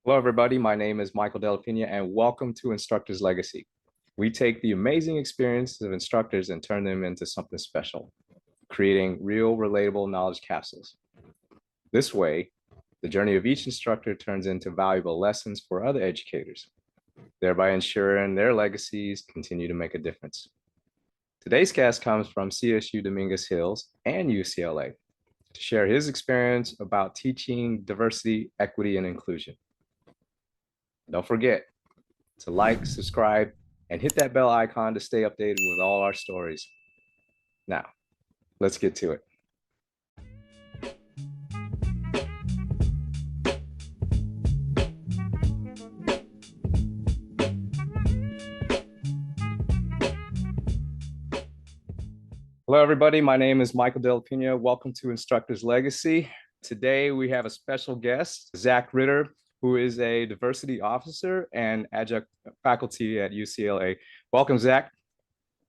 Hello, everybody. My name is Michael Dela Pena, and welcome to Instructor's Legacy. We take the amazing experiences of instructors and turn them into something special, creating real, relatable knowledge capsules. This way, the journey of each instructor turns into valuable lessons for other educators, thereby ensuring their legacies continue to make a difference. Today's cast comes from CSU Dominguez Hills and UCLA to share his experience about teaching diversity, equity, and inclusion. Don't forget to like, subscribe, and hit that bell icon to stay updated with all our stories. Now, let's get to it. Hello, everybody. My name is Michael Dela Pena. Welcome to Instructor's Legacy. Today, we have a special guest, Zack Ritter, who is a diversity officer and adjunct faculty at UCLA. Welcome, Zack.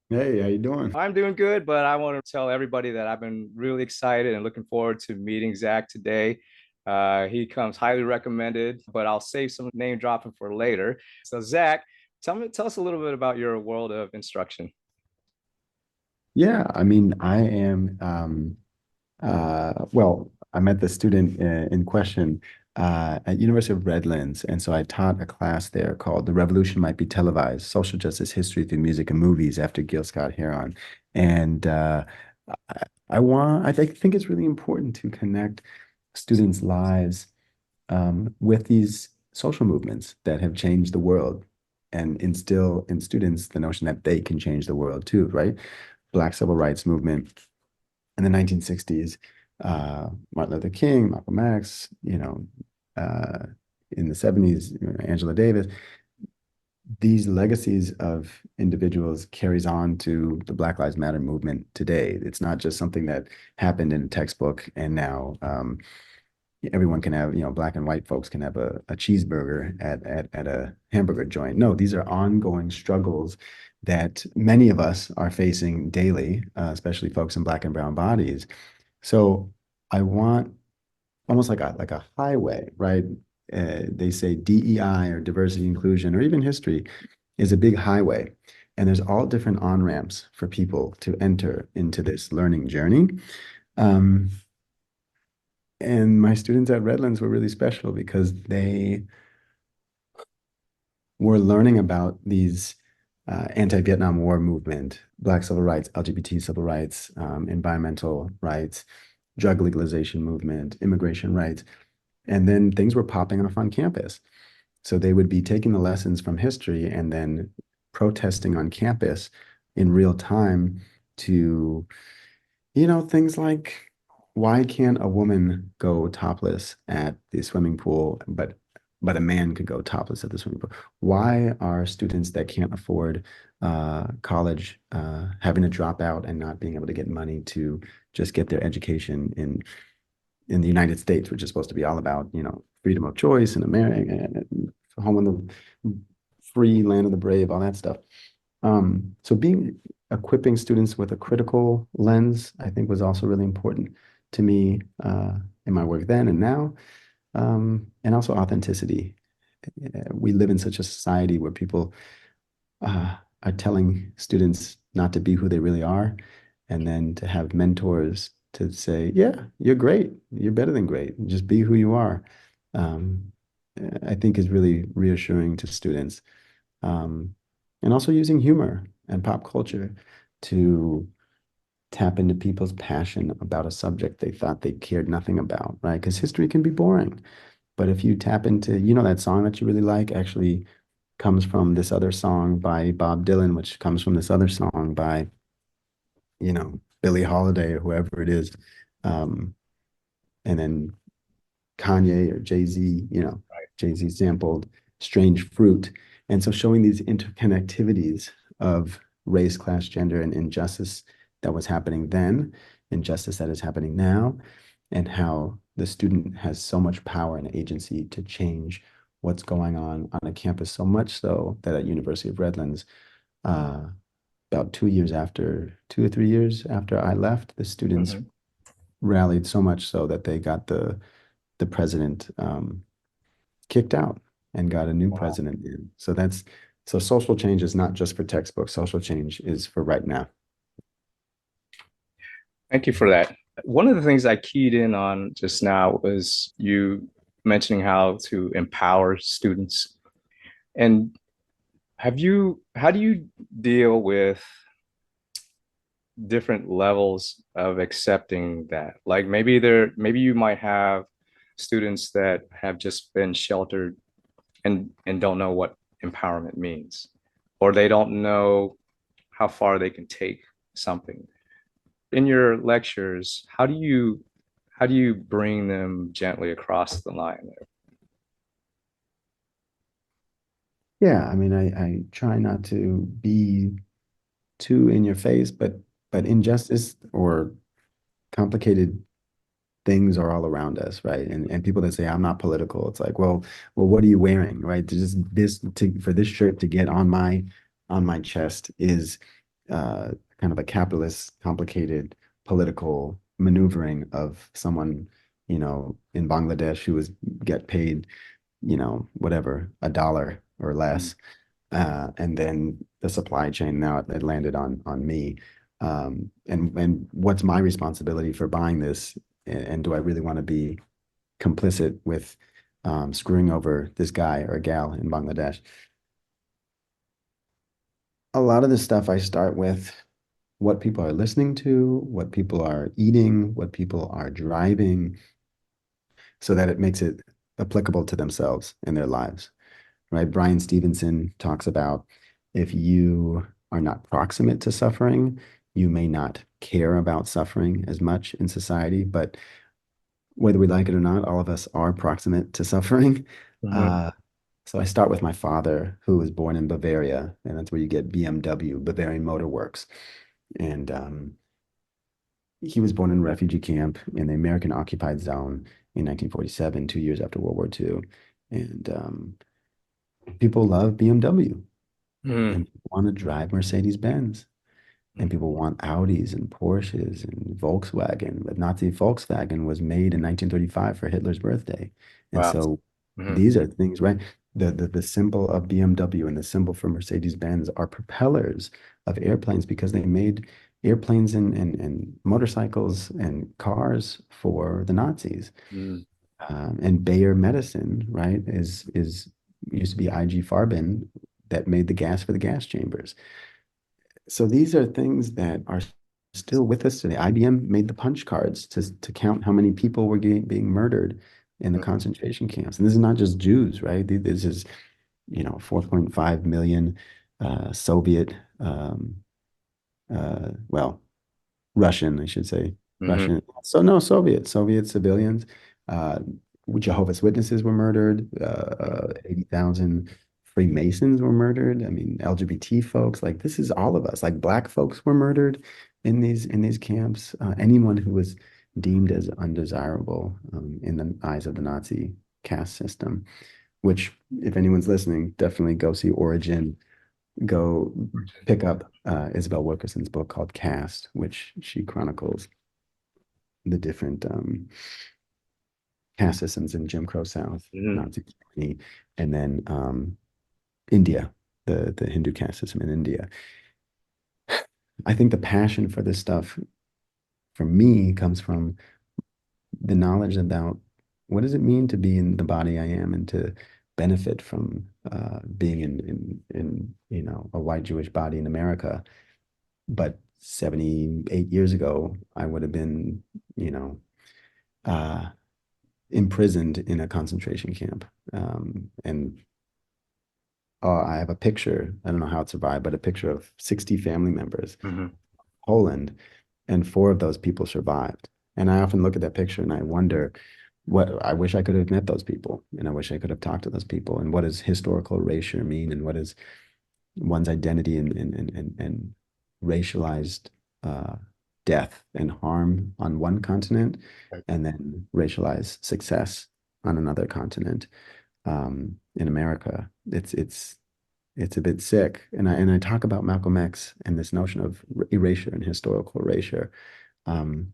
Hey, how you doing? I'm doing good, but I want to tell everybody that I've been really excited and looking forward to meeting Zack today. He comes highly recommended, but I'll save some name dropping for later. So, Zack, tell us a little bit about your world of instruction. Yeah, I mean, I am I met the student in question at University of Redlands, and so I taught a class there called "The Revolution Might Be Televised: Social Justice History Through Music and Movies" after Gil Scott-Heron. And I think it's really important to connect students' lives with these social movements that have changed the world and instill in students the notion that they can change the world too, right? Black civil rights movement in the 1960s, Martin Luther King, Malcolm X, uh, in the 70s, Angela Davis. These legacies of individuals carries on to the Black Lives Matter movement today. It's not just something that happened in a textbook and now everyone can have, black and white folks can have a cheeseburger at a hamburger joint. No, these are ongoing struggles that many of us are facing daily, especially folks in black and brown bodies. So I want almost like a highway, right? They say DEI or diversity inclusion or even history is a big highway. And there's all different on-ramps for people to enter into this learning journey. Um, and my students at Redlands were really special because they were learning about these anti-Vietnam War movement, Black civil rights, LGBT civil rights, environmental rights, drug legalization movement, immigration rights. And then things were popping off on campus. So they would be taking the lessons from history and then protesting on campus in real time to, things like why can't a woman go topless at the swimming pool, but a man could go topless at the swimming pool? Why are students that can't afford college having to drop out and not being able to get money to just get their education in the United States, which is supposed to be all about, freedom of choice and America, and home of the free land of the brave, all that stuff. So equipping students with a critical lens, I think, was also really important to me in my work then and now, and also authenticity. We live in such a society where people are telling students not to be who they really are, and then to have mentors to say, yeah, you're great, you're better than great, just be who you are, um, I think is really reassuring to students. Um, and also using humor and pop culture to tap into people's passion about a subject they thought they cared nothing about, right? Because history can be boring. But if you tap into, that song that you really like actually comes from this other song by Bob Dylan, which comes from this other song by, Billie Holiday or whoever it is. Um, and then Kanye or Jay-Z, Jay-Z sampled Strange Fruit. And so showing these interconnectivities of race, class, gender, and injustice that was happening then, injustice that is happening now, and how the student has so much power and agency to change what's going on a campus, so much so that at University of Redlands, uh, about 2 or 3 years after I left, the students Mhm. rallied so much so that they got the president kicked out and got a new Wow. president in. So social change is not just for textbooks. Social change is for right now. Thank you for that. One of the things I keyed in on just now was you mentioning how to empower students. And how do you deal with different levels of accepting that? Like maybe you might have students that have just been sheltered and don't know what empowerment means, or they don't know how far they can take something. In your lectures, how do you bring them gently across the line there? Yeah, I mean, I try not to be too in your face, but injustice or complicated things are all around us, right? And people that say I'm not political, it's like, well, what are you wearing, right? To just this to for this shirt to get on my chest is kind of a capitalist, complicated political maneuvering of someone, in Bangladesh who was get paid, whatever, $1 or Mm. less. And then the supply chain now it landed on me. And what's my responsibility for buying this? And do I really want to be complicit with screwing over this guy or gal in Bangladesh? A lot of this stuff I start with what people are listening to, what people are eating, what people are driving, so that it makes it applicable to themselves in their lives, right? Brian Stevenson talks about if you are not proximate to suffering, you may not care about suffering as much in society, but whether we like it or not, all of us are proximate to suffering. Mhm. Uh, so I start with my father, who was born in Bavaria, and that's where you get BMW, Bavarian Motor Works. And he was born in a refugee camp in the American occupied zone in 1947, 2 years after World War II. And people love BMW Mhm. and people want to drive Mercedes Benz. And people want Audis and Porsches and Volkswagen. But Nazi Volkswagen was made in 1935 for Hitler's birthday. And Wow. so Mhm. these are things, right? The symbol of BMW and the symbol for Mercedes-Benz are propellers of airplanes because they made airplanes and motorcycles and cars for the Nazis. Mhm. And Bayer medicine, right, is used to be IG Farben that made the gas for the gas chambers. So these are things that are still with us today. IBM made the punch cards to count how many people were being murdered in the concentration camps. And this is not just Jews, right? This is, 4.5 million Soviet, well, Russian, I should say, Mhm. Russian. So no, Soviet civilians. Uh, Jehovah's Witnesses were murdered. 80,000 Freemasons were murdered. I mean, LGBT folks, like this is all of us. Like Black folks were murdered in these camps. Anyone who was deemed as undesirable in the eyes of the Nazi caste system. Which, if anyone's listening, definitely go see Origin, go pick up Isabel Wilkerson's book called Caste, which she chronicles the different caste systems in Jim Crow South, Mhm. Nazi Germany, and then India, the Hindu caste system in India. I think the passion for this stuff for me comes from the knowledge about what does it mean to be in the body I am and to benefit from being in a white Jewish body in America. But 78 years ago, I would have been, you know, uh, imprisoned in a concentration camp. And I have a picture, I don't know how it survived, but a picture of 60 family members, Mhm. Poland, and four of those people survived. And I often look at that picture and I wonder what I wish I could have met those people and I wish I could have talked to those people. And what does historical erasure mean? And what is one's identity and racialized uh, death and harm on one continent, and then racialized success on another continent. In America, it's a bit sick. And I talk about Malcolm X and this notion of erasure and historical erasure, um,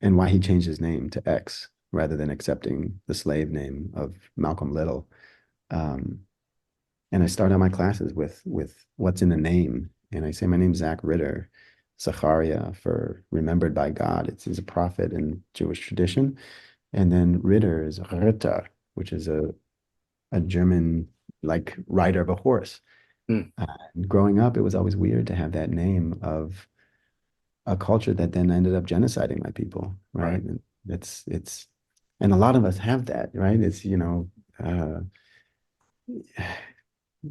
and why he changed his name to X. rather than accepting the slave name of Malcolm Little. Um, and I start out my classes with what's in the name. And I say, my name's Zack Ritter, Zacharia for remembered by God. He's a prophet in Jewish tradition. And then Ritter is Ritter, which is a German like rider of a horse. Mm, Growing up, it was always weird to have that name of a culture that then ended up genociding my people, right. right? And it's and a lot of us have that, right? It's, uh,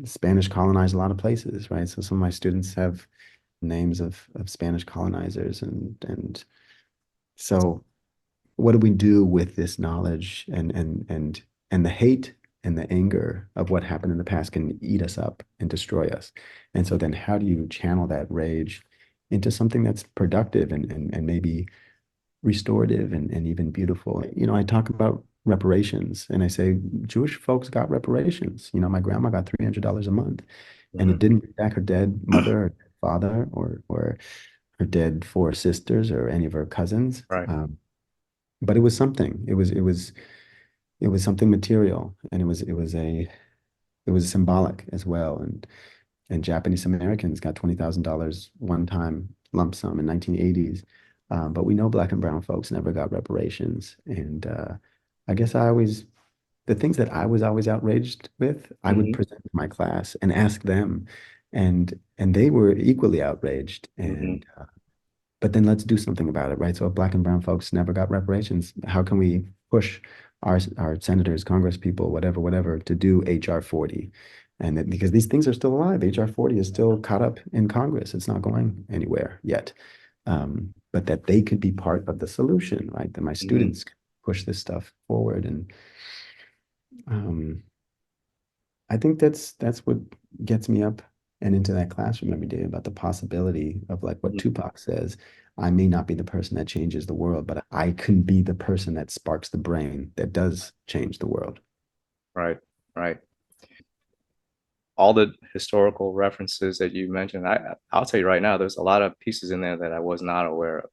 Spanish colonized a lot of places, right? So some of my students have names of Spanish colonizers, and so what do we do with this knowledge and the hate and the anger of what happened in the past can eat us up and destroy us. And so then how do you channel that rage into something that's productive and maybe restorative and even beautiful? I talk about reparations and I say Jewish folks got reparations. My grandma got $300 a month and it Mhm. didn't bring back her dead mother or father or her dead four sisters or any of her cousins. Right. But it was something. It was something material, and it was symbolic as well. And Japanese Americans got $20,000 one time lump sum in 1980s. But we know Black and brown folks never got reparations. And I guess the things that I was always outraged with, I would Hmm. present to my class and ask them, and they were equally outraged. Hmm. But then let's do something about it, right? So if Black and brown folks never got reparations, how can we push our senators, Congress people, whatever, to do HR 40? Because these things are still alive, HR 40 is still caught up in Congress. It's not going anywhere yet. But that they could be part of the solution, right? That my Hmm. students can push this stuff forward. And um, I think that's what gets me up and into that classroom every day, about the possibility of, like what Tupac says, I may not be the person that changes the world, but I can be the person that sparks the brain that does change the world. Right. Right. All the historical references that you mentioned, I'll tell you right now, there's a lot of pieces in there that I was not aware of.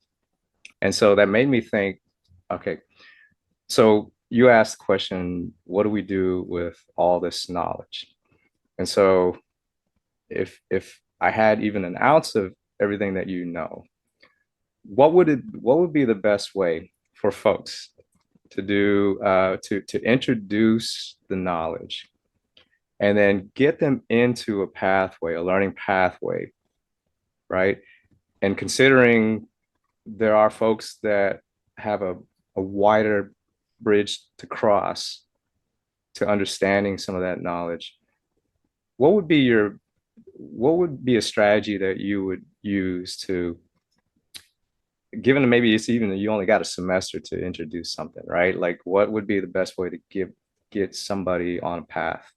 And so that made me think, okay, so you asked the question, what do we do with all this knowledge? And so if I had even an ounce of everything that you know, what would be the best way for folks to do to introduce the knowledge and then get them into a pathway, a learning pathway, right? And considering there are folks that have a wider bridge to cross to understanding some of that knowledge, what would be your what would be a strategy that you would use to, given maybe it's even you only got a semester to introduce something, right? Like what would be the best way to get somebody on a path?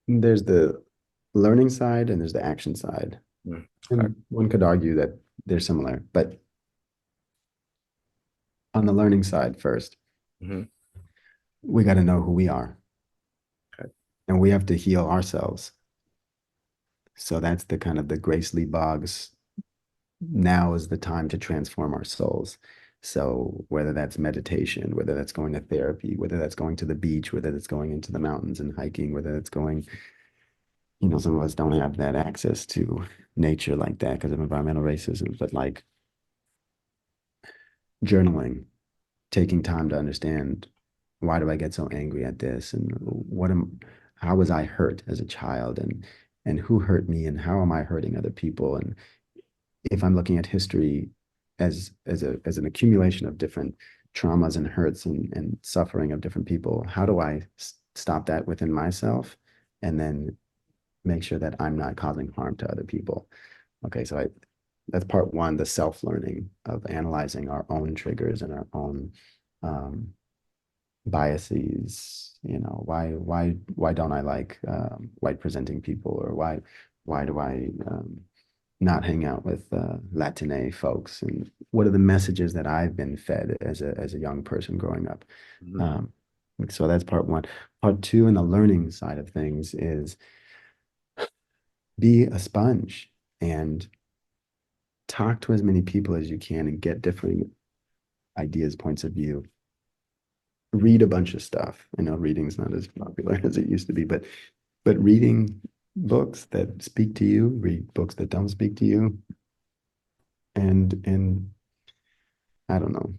There's the learning side and there's the action side. Mm, okay. And one could argue that they're similar, but on the learning side first, Mhm. we got to know who we are Okay. and we have to heal ourselves. So that's the kind of the Grace Lee Boggs, now is the time to transform our souls. So whether that's meditation, whether that's going to therapy, whether that's going to the beach, whether that's going into the mountains and hiking, whether that's going, some of us don't have that access to nature like that because of environmental racism, but like journaling, taking time to understand, why do I get so angry at this, and how was I hurt as a child, and who hurt me, and how am I hurting other people, and if I'm looking at history as an accumulation of different traumas and hurts and suffering of different people, how do I stop that within myself and then make sure that I'm not causing harm to other people? Okay, so that's part one, the self-learning of analyzing our own triggers and our own um, biases. Why don't I like white presenting people, or why do I not hang out with Latine folks, and what are the messages that I've been fed as a young person growing up? Mhm. Um, so that's part one. Part two, in the learning side of things, is be a sponge and talk to as many people as you can and get different ideas, points of view. Read a bunch of stuff. I know reading's not as popular as it used to be, but reading books that speak to you, read books that don't speak to you, and I don't know.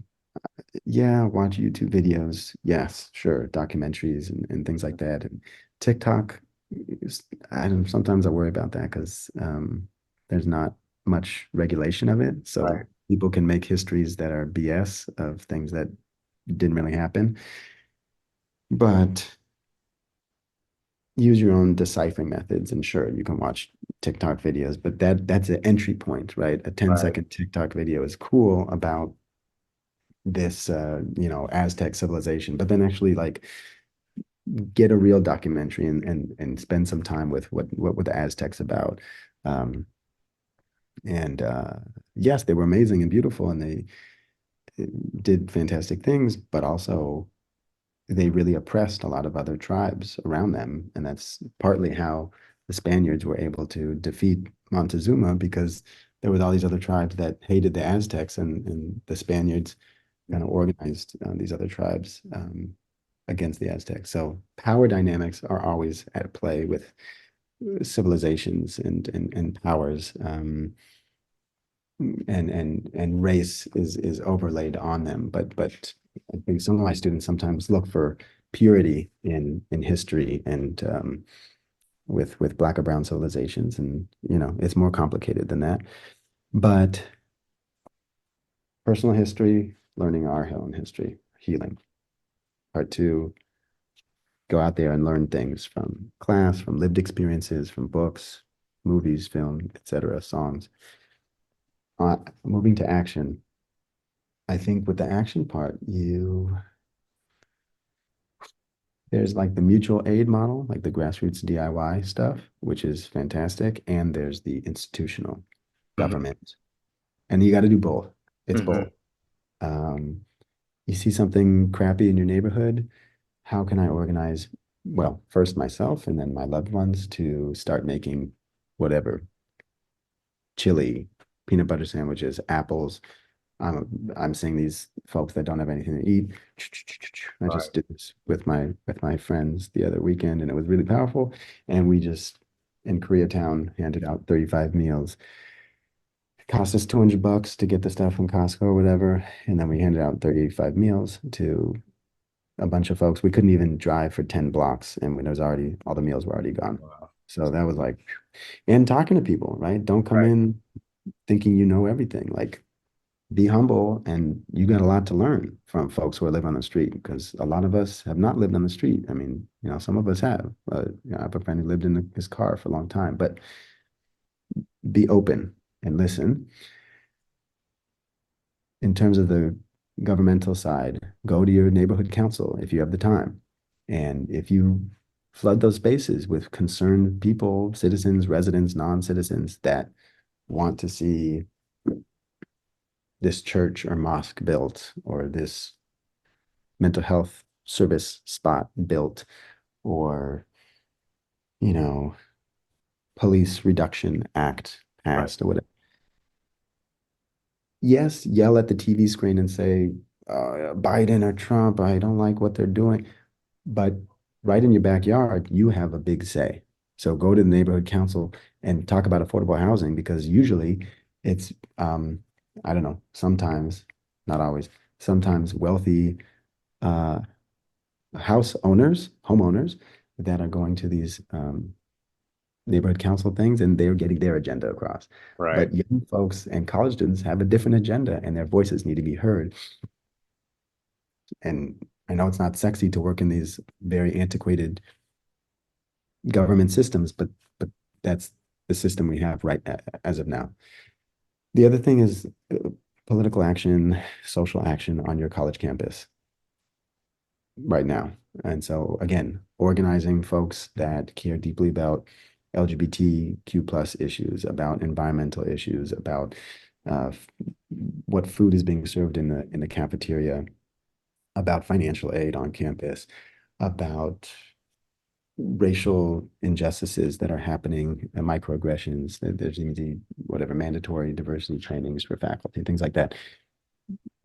Yeah, watch YouTube videos. Yes, sure, documentaries and things like that. And TikTok, I don't, sometimes I worry about that because there's not much regulation of it. So Right. people can make histories that are BS of things that didn't really happen. But use your own deciphering methods, and sure, you can watch TikTok videos, but that's an entry point, right? A 10 Right. second TikTok video is cool about this Aztec civilization, but then actually like get a real documentary and spend some time with what were the Aztecs about. Um, and yes, they were amazing and beautiful, and they did fantastic things, but also they really oppressed a lot of other tribes around them. And that's partly how the Spaniards were able to defeat Montezuma, because there was all these other tribes that hated the Aztecs, and the Spaniards kind of organized these other tribes against the Aztecs. So power dynamics are always at play with civilizations and powers. And race is overlaid on them. But I think some of my students sometimes look for purity in history and with Black or brown civilizations, and it's more complicated than that. But personal history, learning our own history, healing. Part two, go out there and learn things from class, from lived experiences, from books, movies, film, etc., songs. Moving to action. I think with the action part, there's like the mutual aid model, like the grassroots DIY stuff, which is fantastic. And there's the institutional Hmm. government. And you got to do both. It's Hmm. both. Um, you see something crappy in your neighborhood, how can I organize, well, first myself and then my loved ones to start making whatever, chili, peanut butter sandwiches, apples. I'm seeing these folks that don't have anything to eat. I Right. just did this with my friends the other weekend, and it was really powerful. And we just in Koreatown handed out 35 meals. It cost us $200 to get the stuff from Costco or whatever, and then we handed out 35 meals to a bunch of folks. We couldn't even drive for 10 blocks, and when there was already all the meals were already gone. Wow. So that was like, and talking to people, right? Don't come Right. in thinking you know everything. Like, be humble, and you got a lot to learn from folks who are living on the street, because a lot of us have not lived on the street. I mean, some of us have. I have a friend who lived in his car for a long time, but be open and listen. In terms of the governmental side, go to your neighborhood council if you have the time. And if you flood those spaces with concerned people, citizens, residents, non-citizens that want to see this church or mosque built, or this mental health service spot built, or, you know, police reduction act Right. passed or whatever. Yes, yell at the TV screen and say, Biden or Trump, I don't like what they're doing. But right in your backyard, you have a big say. So go to the neighborhood council and talk about affordable housing, because usually it's, I don't know, sometimes, not always, sometimes wealthy uh, house owners, homeowners that are going to these neighborhood council things, and they're getting their agenda across. Right. But young folks and college students have a different agenda, and their voices need to be heard. And I know it's not sexy to work in these very antiquated government systems, but that's the system we have right as of now. The other thing is political action, social action on your college campus right now. And so again, organizing folks that care deeply about LGBTQ plus issues, about environmental issues, about uh, what food is being served in the cafeteria, about financial aid on campus, about racial injustices that are happening, microaggressions. There's even whatever mandatory diversity trainings for faculty, things like that.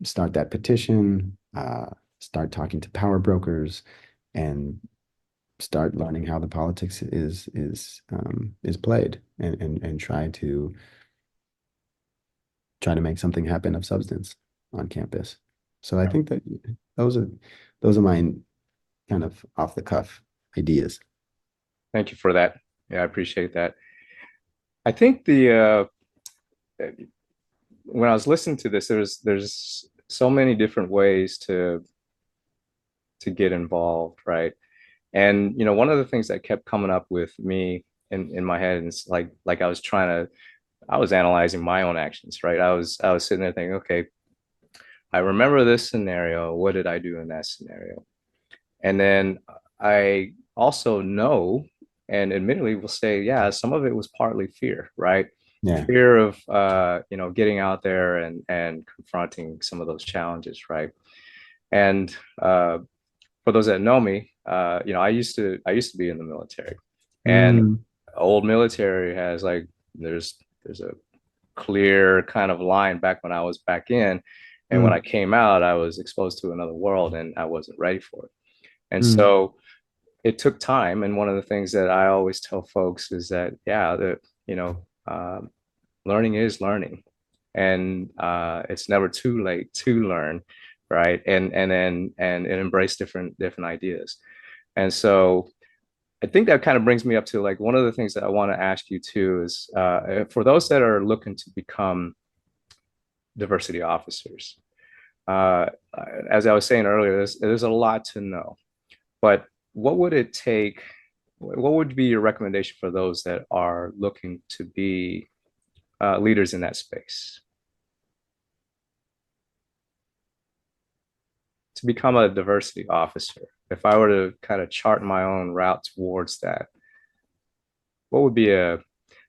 Start that petition, start talking to power brokers, and start learning how the politics is played, and try to make something happen of substance on campus. So I think that those are my kind of off the cuff ideas. Thank you for that. Yeah, I appreciate that. I think when I was listening to this, there's so many different ways to get involved, right? And one of the things that kept coming up with me in my head, and it's like I was analyzing my own actions, right? I was sitting there thinking, okay, I remember this scenario. What did I do in that scenario? And then I also know, and admittedly will say, yeah, some of it was partly fear, right? Yeah. Fear of getting out there and confronting some of those challenges, right? And for those that know me, I used to be in the military, and Mm, old military has like there's a clear kind of line back when I was back in, and when I mm, came out, I was exposed to another world, and I wasn't ready for it. And mm, so it took time. And one of the things that I always tell folks is that, yeah, you know, uh, learning is learning, and it's never too late to learn, right? And embrace different ideas. And so I think that kind of brings me up to like one of the things that I want to ask you too is for those that are looking to become diversity officers. Uh, as I was saying earlier, there's a lot to know, but what would it take? What would be your recommendation for those that are looking to be leaders in that space, to become a diversity officer? If I were to kind of chart my own route towards that, what would be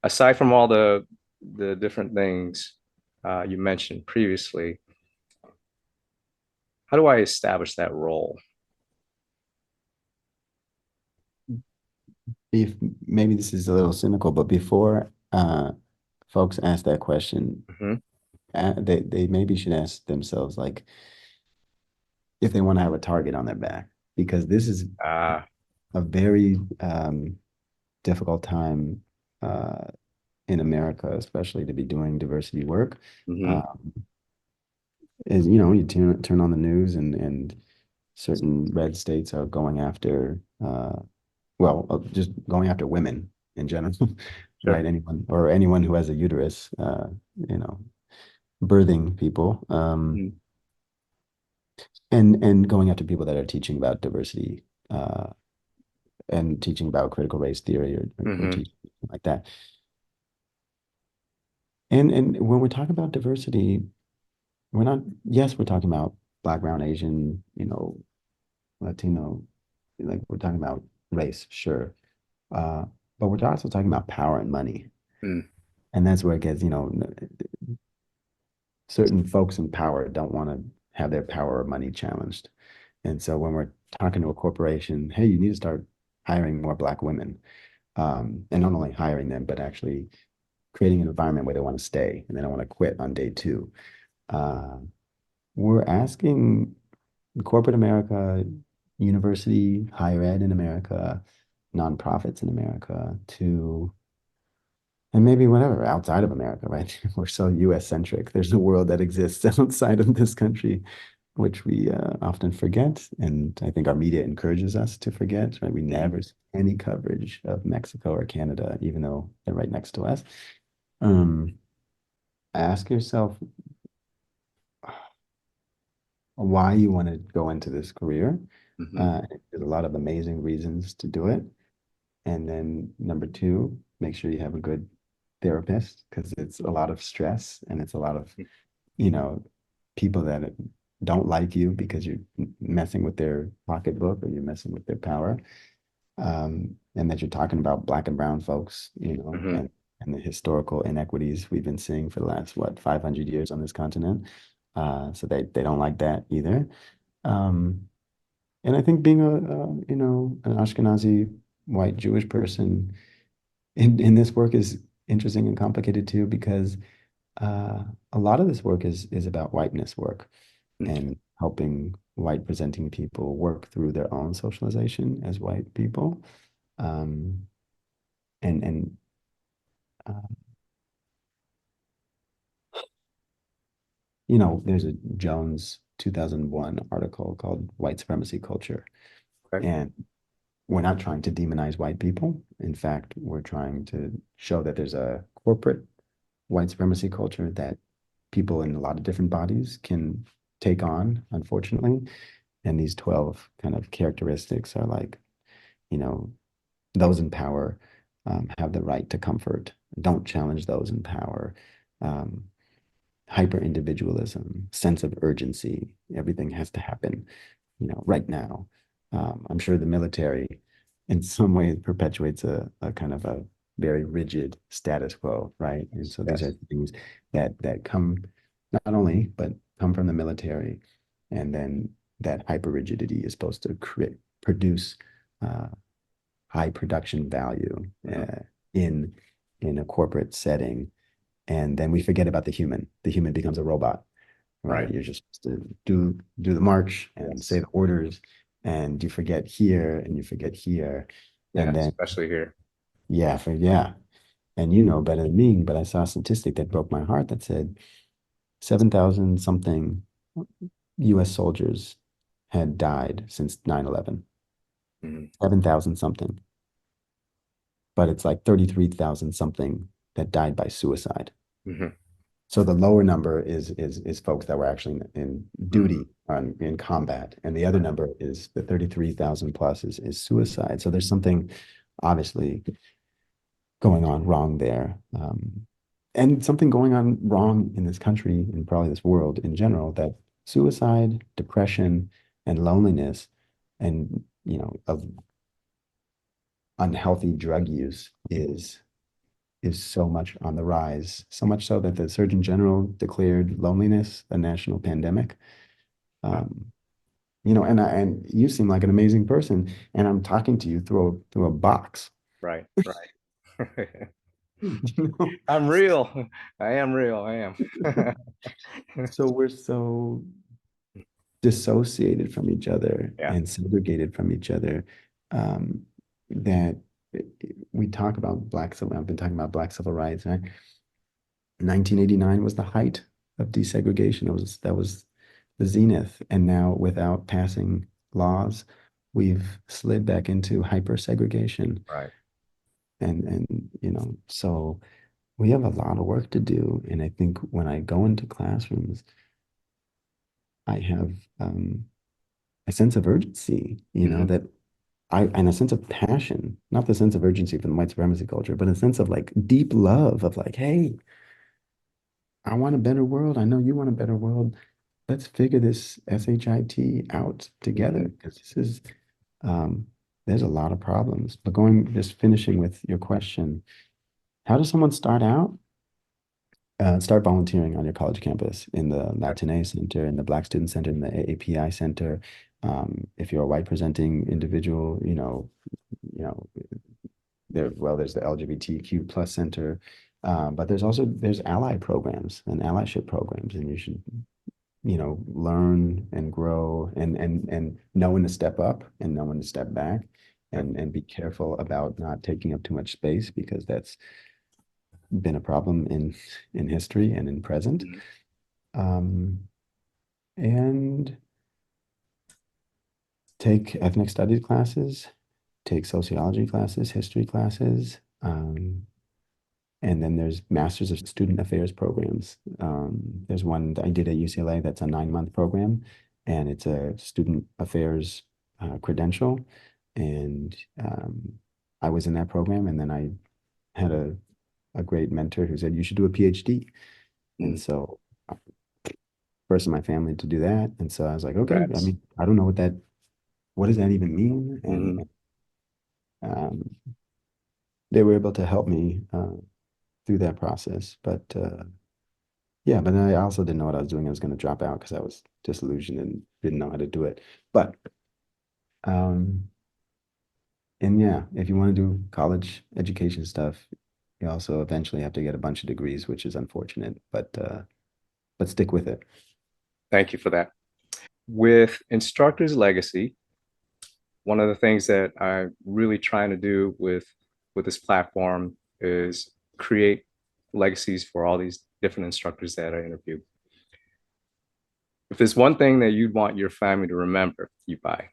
aside from all the different things you mentioned previously, how do I establish that role? if maybe this is a little cynical, but before folks ask that question, Mm-hmm. they maybe should ask themselves like if they want to have a target on their back, because this is Uh, a very difficult time in America, especially to be doing diversity work. mm-hmm. Um, is you turn on the news, and certain red states are going after just going after women in general, Sure. right? Anyone who has a uterus, you know, birthing people, Mm-hmm. and going after people that are teaching about diversity, and teaching about critical race theory, or Mm-hmm. teaching like that. And when we're talking about diversity, we're not, yes, we're talking about Black, brown, Asian, Latino, like we're talking about race, sure. Uh, but we're also talking about power and money. Mm-hmm. And that's where it gets, certain folks in power don't want to have their power or money challenged. And so when we're talking to a corporation, hey, you need to start hiring more Black women, and not only hiring them, but actually creating an environment where they want to stay and they don't want to quit on day two. Uh, we're asking corporate America, university, higher ed in America, nonprofits in America to, and maybe whatever outside of America, right? We're so US centric. There's a world that exists outside of this country, which we often forget. And I think our media encourages us to forget, right? We never see any coverage of Mexico or Canada, even though they're right next to us. Um, Ask yourself why you want to go into this career. Mm-hmm. There's a lot of amazing reasons to do it. And then number two, make sure you have a good therapist, because it's a lot of stress, and it's a lot of, you know, people that don't like you because you're messing with their pocketbook or you're messing with their power. And that you're talking about Black and brown folks, Mm-hmm. and the historical inequities we've been seeing for the last, what, 500 years on this continent. So they don't like that either. Um, and I think being an Ashkenazi white Jewish person in this work is interesting and complicated too, because a lot of this work is about whiteness work Mm. and helping white presenting people work through their own socialization as white people. Um, and uh, there's a Jones 2001 article called White Supremacy Culture. Okay. And we're not trying to demonize white people. In fact, we're trying to show that there's a corporate white supremacy culture that people in a lot of different bodies can take on, unfortunately. And these 12 kind of characteristics are like, you know, those in power have the right to comfort. Don't challenge those in power. Um, Hyper individualism, sense of urgency. Everything has to happen, right now. I'm sure the military, in some ways, perpetuates a kind of a very rigid status quo, right? And so these Yes. are things that come not only, but come from the military, and then that hyper rigidity is supposed to produce uh, high production value Mhm. in a corporate setting, and then we forget about the human. The human becomes a robot, right? Right. You're just supposed to do the march and say Yes. the orders, and you forget here and you forget here, Yeah. and then Especially here. yeah, and you know better than me, but I saw a statistic that broke my heart that said 7,000 something U.S. soldiers had died since 9/11. Mhm. 7,000 something, but it's like 33,000 something that died by suicide. Mhm. So the lower number is folks that were actually in Mhm. duty in combat, and the other number is the 33,000 plus is suicide. So there's something obviously going on wrong there, and something going on wrong in this country and probably this world in general, that suicide, depression, and loneliness, and of unhealthy drug use is so much on the rise, so much so that the Surgeon General declared loneliness a national pandemic. Wow. Um, and you seem like an amazing person, and I'm talking to you through a box. Right. Right. You know? I'm real. I am real. I am. So we're so dissociated from each other Yeah. and segregated from each other, that we talk about I've been talking about Black civil rights, right? 1989 was the height of desegregation. That was the zenith. And now, without passing laws, we've slid back into hyper segregation. Right. And so we have a lot of work to do. And I think when I go into classrooms, I have a sense of urgency, Mhm. that and a sense of passion, not the sense of urgency from the white supremacy culture, but a sense of like deep love of like, hey, I want a better world. I know you want a better world. Let's figure this SHIT out together, Mhm. because um, there's a lot of problems. But just finishing with your question, how does someone start out? Start volunteering on your college campus in the Okay. Latinx Center, in the Black Student Center, in the AAPI Center. If you're a white presenting individual, you know, there's the LGBTQ plus center, but there's ally programs and allyship programs, and you should learn and grow and know when to step up and know when to step back, Okay. and be careful about not taking up too much space, because that's been a problem in history and in present. Mhm. Um, and take ethnic studies classes, take sociology classes, history classes. And then there's Masters of Student Affairs programs. There's one that I did at UCLA that's a 9-month program, and it's a student affairs credential. And I was in that program, and then I had a great mentor who said, you should do a PhD. And Mhm. so, first in my family to do that. And so I was like, okay, I Congrats. mean, I don't know what does that even mean? Mhm. And um, they were able to help me through that process. But yeah, but then I also didn't know what I was doing. I was going to drop out because I was disillusioned and didn't know how to do it. But um, And yeah, if you want to do college education stuff, you also eventually have to get a bunch of degrees, which is unfortunate, but stick with it. Thank you for that. With Instructor's Legacy, one of the things that I'm really trying to do with this platform is create legacies for all these different instructors that I interview. If there's one thing that you'd want your family to remember you by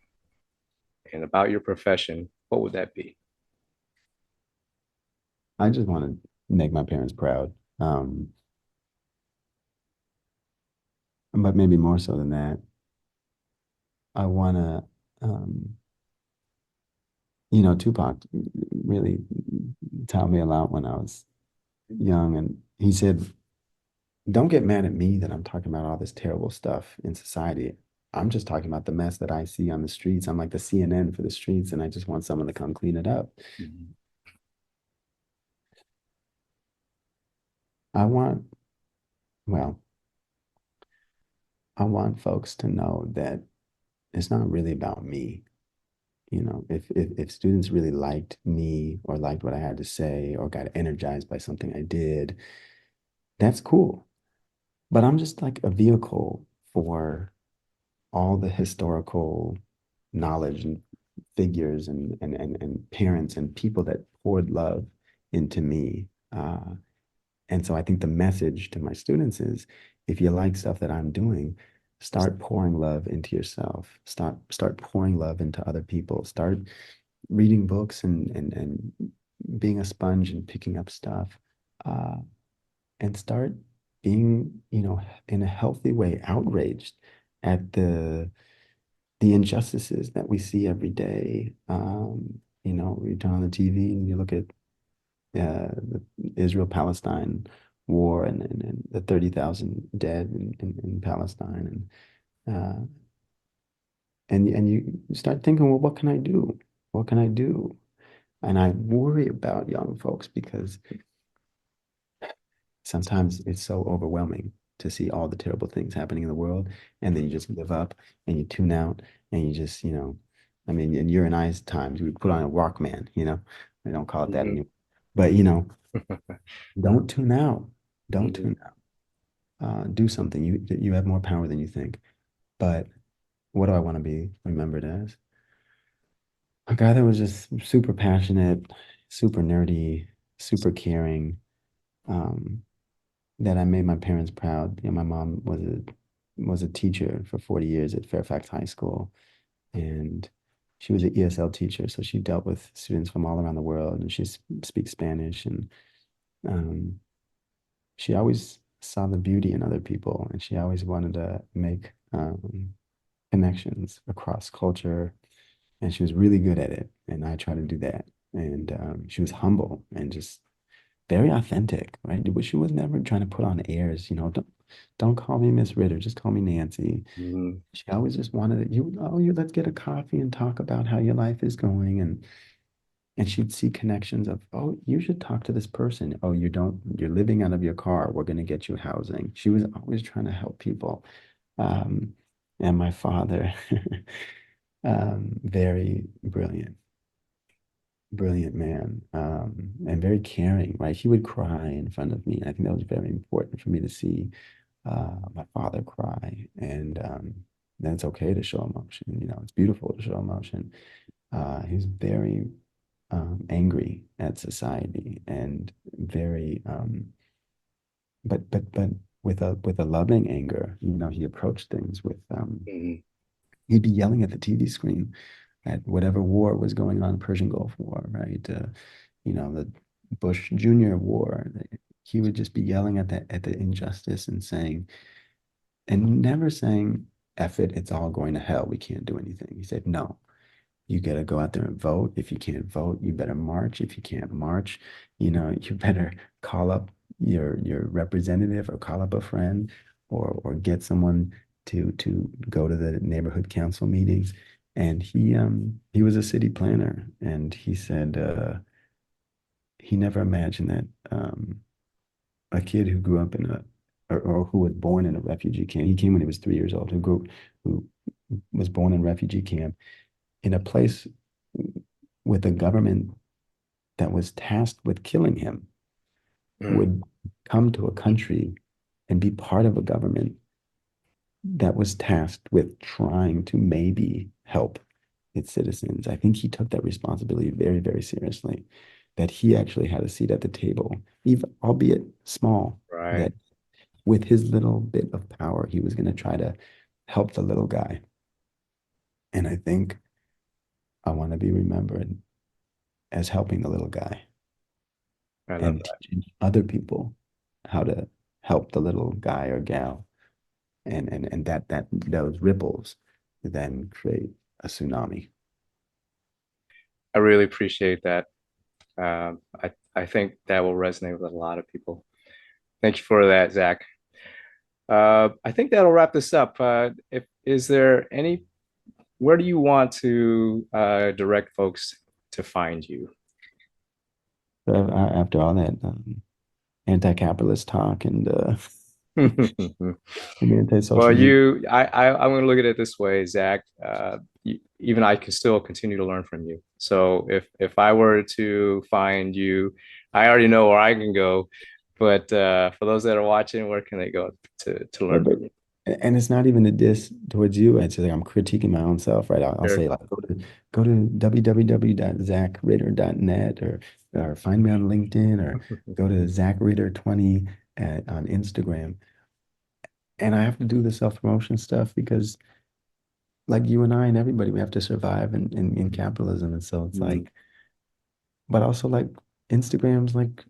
and about your profession, what would that be? I just want to make my parents proud. But maybe more so than that, I want to, Tupac really taught me a lot when I was young. And he said, don't get mad at me that I'm talking about all this terrible stuff in society. I'm just talking about the mess that I see on the streets. I'm like the CNN for the streets, and I just want someone to come clean it up. Mhm. I want, well, I want folks to know that it's not really about me. If students really liked me or liked what I had to say or got energized by something I did, that's cool. But I'm just like a vehicle for all the historical knowledge and figures and parents and people that poured love into me. And so I think the message to my students is if you like stuff that I'm doing, start pouring love into yourself. Start pouring love into other people. Start reading books and being a sponge and picking up stuff. Uh, and start being, in a healthy way, outraged at the injustices that we see every day. You turn on the TV and you look at the Israel-Palestine war and the 30,000 dead in Palestine. And you start thinking, well, what can I do? What can I do? And I worry about young folks because sometimes it's so overwhelming to see all the terrible things happening in the world. And then you just give up and you tune out and you just, I mean, in your and I's times, we put on a Walkman, we don't call it that Mhm. anymore. But, don't tune out. Don't Mhm. tune out. Do something. You have more power than you think. But what do I want to be remembered as? A guy that was just super passionate, super nerdy, super caring. Um, that I made my parents proud. My mom was a teacher for 40 years at Fairfax High School, and she was an ESL teacher, so she dealt with students from all around the world, and she speaks Spanish, and um, she always saw the beauty in other people, and she always wanted to make connections across culture, and she was really good at it, and I try to do that. And she was humble and just very authentic, right? She was never trying to put on airs, don't call me Miss Ritter, just call me Nancy. Mhm. She always just wanted it. You let's get a coffee and talk about how your life is going. And she'd see connections of, oh, you should talk to this person. Oh, you're living out of your car. We're gonna get you housing. She was always trying to help people. Um, and my father, very brilliant man, and very caring, right? He would cry in front of me. I think that was very important for me to see my father cry. And then it's okay to show emotion. It's beautiful to show emotion. He's very angry at society and very, but with a loving anger. He approached things with Mhm. he'd be yelling at the TV screen at whatever war was going on, Persian Gulf War, right? The Bush Jr. War. He would just be yelling at the injustice and saying, and never saying, F it, it's all going to hell. We can't do anything. He said, no, you got to go out there and vote. If you can't vote, you better march. If you can't march, you better call up your representative or call up a friend or get someone to go to the neighborhood council meetings. And he was a city planner, and he said he never imagined that a kid who grew up in or who was born in a refugee camp. He came when he was 3 years old. Who was born in a refugee camp in a place with a government that was tasked with killing him Mm. would come to a country and be part of a government that was tasked with trying to maybe help its citizens. I think he took that responsibility very, very seriously, that he actually had a seat at the table, even albeit small, Right. that with his little bit of power, he was going to try to help the little guy. And I think I want to be remembered as helping the little guy I love and that. teaching other people how to help the little guy or gal. And that those ripples then create a tsunami. I really appreciate that. I think that will resonate with a lot of people. Thank you for that, Zach. I think that'll wrap this up. If is there any, where do you want to direct folks to find you? So after all that anti-capitalist talk and Well, anti-social media, I'm going to look at it this way, Zach. Even I can still continue to learn from you. So if I were to find you, I already know where I can go. But for those that are watching, where can they go to learn but from you? and it's not even a diss towards you. It's like I'm critiquing my own self, right? I'll Sure. say like go to www.zackritter.net or find me on LinkedIn or go to Zack Ritter 20 on Instagram. And I have to do the self-promotion stuff because like you and I and everybody, we have to survive in capitalism. And so it's Mm, like, but also like Instagram's like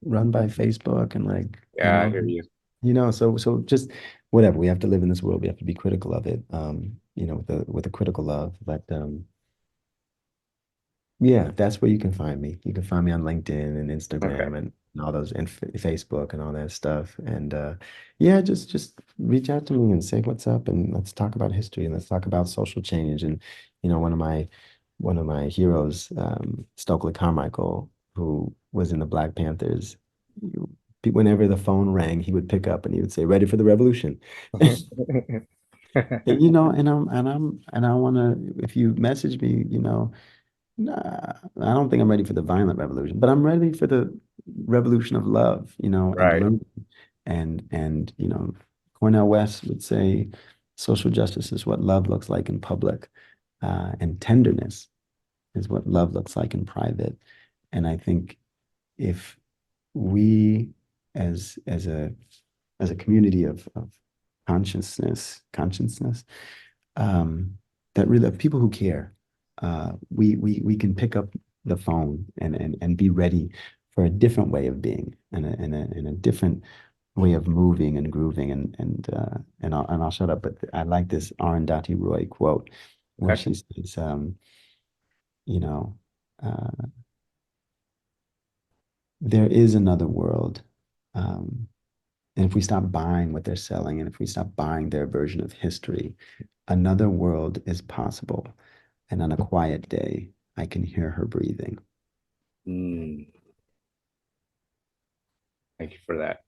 run by Facebook and like, yeah, I hear you. so just whatever. We have to live in this world. We have to be critical of it, with a critical love. But yeah, that's where you can find me. You can find me on LinkedIn and Okay. Instagram and all those and Facebook and all that stuff. And yeah, just reach out to me and say what's up and let's talk about history and let's talk about social change. And one of my heroes, Stokely Carmichael, who was in the Black Panthers, whenever the phone rang, he would pick up and he would say, "Ready for the revolution." And I want to, if you message me, nah, I don't think I'm ready for the violent revolution, but I'm ready for the revolution of love, and Right. learn. And Cornel West would say social justice is what love looks like in public, and tenderness is what love looks like in private. And I think if we as a community of consciousness, um, that really of people who care, we can pick up the phone and be ready for a different way of being and a different way of moving and grooving and I'll shut up. But I like this Arundhati Roy quote where Okay. she says, you know, uh, there is another world. Um, and if we stop buying what they're selling, and if we stop buying their version of history, another world is possible. And on a quiet day, I can hear her breathing. Mm, thank you for that.